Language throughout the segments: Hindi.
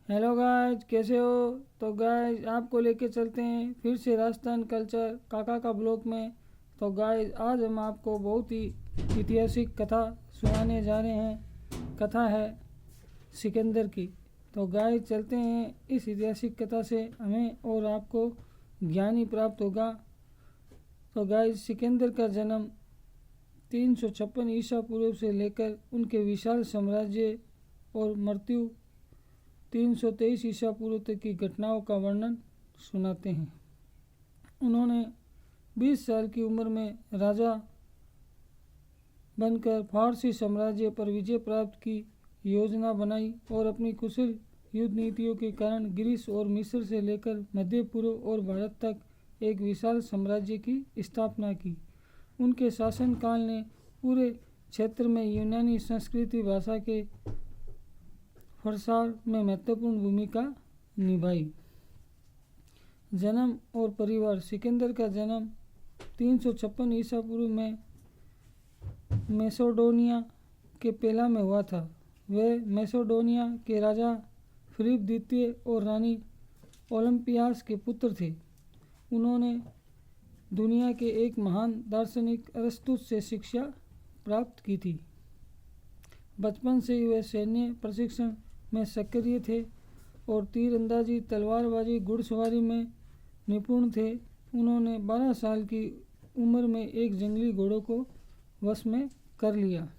हेलो गाइज, कैसे हो? तो गाइज आपको लेके चलते हैं फिर से राजस्थान कल्चर काका का ब्लॉग में। तो गाइज आज हम आपको बहुत ही ऐतिहासिक कथा सुनाने जा रहे हैं। कथा है सिकंदर की। तो गाइज चलते हैं, इस ऐतिहासिक कथा से हमें और आपको ज्ञान ही प्राप्त होगा। तो गाइज सिकंदर का जन्म 356 ईसा पूर्व से लेकर उनके विशाल साम्राज्य और मृत्यु 323 ईसा पूर्व तक की घटनाओं का वर्णन सुनाते हैं। उन्होंने 20 साल की उम्र में राजा बनकर फारसी साम्राज्य पर विजय प्राप्त की योजना बनाई और अपनी कुशल युद्ध नीतियों के कारण ग्रीस और मिस्र से लेकर मध्य पूर्व और भारत तक एक विशाल साम्राज्य की स्थापना की। उनके शासनकाल ने पूरे क्षेत्र में यूनानी संस्कृति भाषा के प्रसार में महत्वपूर्ण भूमिका निभाई। जन्म और परिवार। सिकंदर का जन्म 356 ईसा पूर्व में मैसेडोनिया के पेला में हुआ था। वे मैसेडोनिया के राजा फिलिप द्वितीय और रानी ओलंपियास के पुत्र थे। उन्होंने दुनिया के एक महान दार्शनिक अरस्तु से शिक्षा प्राप्त की थी। बचपन से ही वे सैन्य प्रशिक्षण में सक्रिय थे और तीरंदाजी, तलवारबाजी, घुड़सवारी में निपुण थे। उन्होंने 12 साल की उम्र में एक जंगली घोड़े को वश में कर लिया।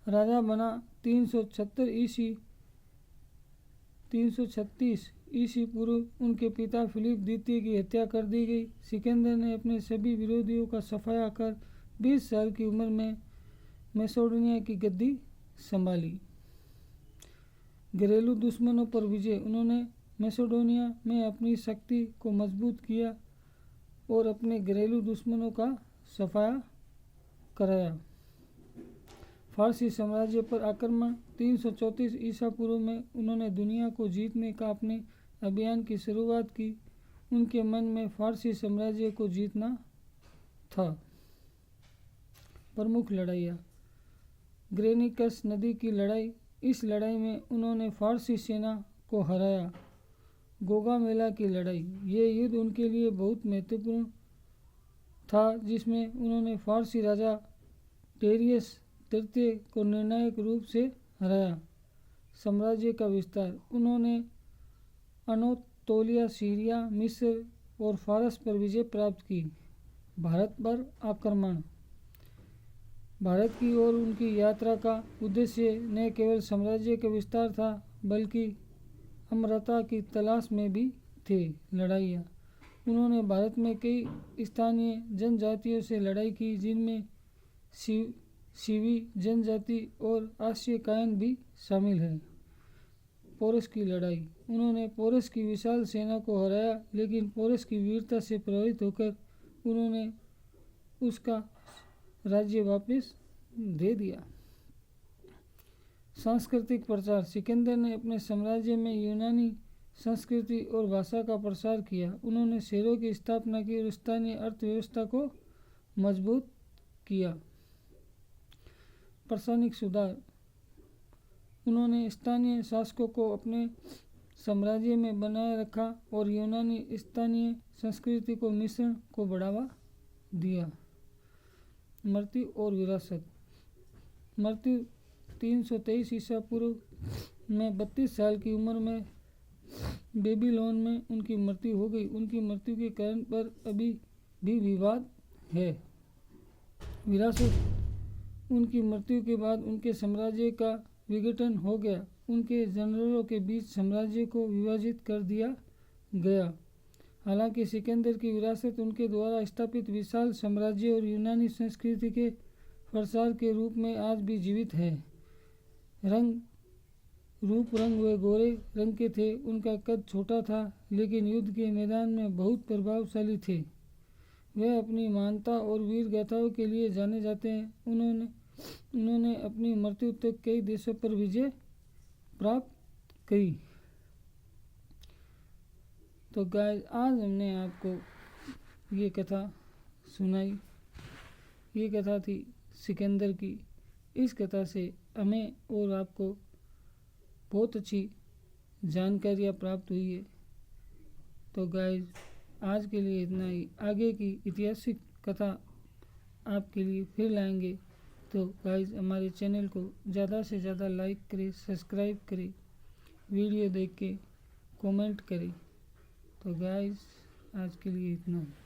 राजा बना 336 ईसी पूर्व उनके पिता फिलिप द्वितीय की हत्या कर दी गई। सिकंदर ने अपने सभी विरोधियों का सफाया कर 20 साल की उम्र में मैसेडोनिया की गद्दी संभाली। घरेलू दुश्मनों पर विजय। उन्होंने मैसेडोनिया में अपनी शक्ति को मजबूत किया और अपने घरेलू दुश्मनों का सफाया कराया। फारसी साम्राज्य पर आक्रमण। 334 ईसा पूर्व में उन्होंने दुनिया को जीतने का अपने अभियान की शुरुआत की। उनके मन में फारसी साम्राज्य को जीतना था। प्रमुख लड़ाइयाँ। ग्रेनिकस नदी की लड़ाई। इस लड़ाई में उन्होंने फारसी सेना को हराया। गोगामेला की लड़ाई। ये युद्ध उनके लिए बहुत महत्वपूर्ण था, जिसमें उन्होंने फारसी राजा टेरियस तृतीय को निर्णायक रूप से हराया। साम्राज्य का विस्तार। उन्होंने अनातोलिया, सीरिया, मिस्र और फारस पर विजय प्राप्त की। भारत पर आक्रमण। भारत की ओर उनकी यात्रा का उद्देश्य न केवल साम्राज्य का विस्तार था, बल्कि अमरता की तलाश में भी थे। लड़ाइयाँ। उन्होंने भारत में कई स्थानीय जनजातियों से लड़ाई की, जिनमें सीवी जनजाति और आस्यकायन भी शामिल है। पोरस की लड़ाई। उन्होंने पोरस की विशाल सेना को हराया, लेकिन पोरस की वीरता से प्रभावित होकर उन्होंने उसका राज्य वापस दे दिया। सांस्कृतिक प्रचार। सिकंदर ने अपने साम्राज्य में यूनानी संस्कृति और भाषा का प्रसार किया। उन्होंने शहरों की स्थापना की और स्थानीय अर्थव्यवस्था को मजबूत किया। प्रशासनिक सुधार। उन्होंने स्थानीय शासकों को अपने साम्राज्य में बनाए रखा और यूनानी स्थानीय संस्कृति को मिश्रण को बढ़ावा दिया। मृत्यु और विरासत। मृत्यु 323 ईसा पूर्व में 32 साल की उम्र में बेबीलोन में उनकी मृत्यु हो गई। उनकी मृत्यु के कारण पर अभी भी विवाद है। विरासत। उनकी मृत्यु के बाद उनके साम्राज्य का विघटन हो गया। उनके जनरलों के बीच साम्राज्य को विभाजित कर दिया गया। हालांकि सिकंदर की विरासत उनके द्वारा स्थापित विशाल साम्राज्य और यूनानी संस्कृति के प्रसार के रूप में आज भी जीवित है। रूप रंग वे गोरे रंग के थे। उनका कद छोटा था, लेकिन युद्ध के मैदान में बहुत प्रभावशाली थे। वे अपनी महानता और वीर गाथाओं के लिए जाने जाते हैं। उन्होंने अपनी मृत्यु तक कई देशों पर विजय प्राप्त की। तो गाइस, आज हमने आपको ये कथा सुनाई। ये कथा थी सिकंदर की। इस कथा से हमें और आपको बहुत अच्छी जानकारियाँ प्राप्त हुई है। तो गाइस आज के लिए इतना ही। आगे की ऐतिहासिक कथा आपके लिए फिर लाएंगे। तो गाइस हमारे चैनल को ज़्यादा से ज़्यादा लाइक करें, सब्सक्राइब करें, वीडियो देख के कमेंट करें। तो गाइस आज के लिए इतना ही।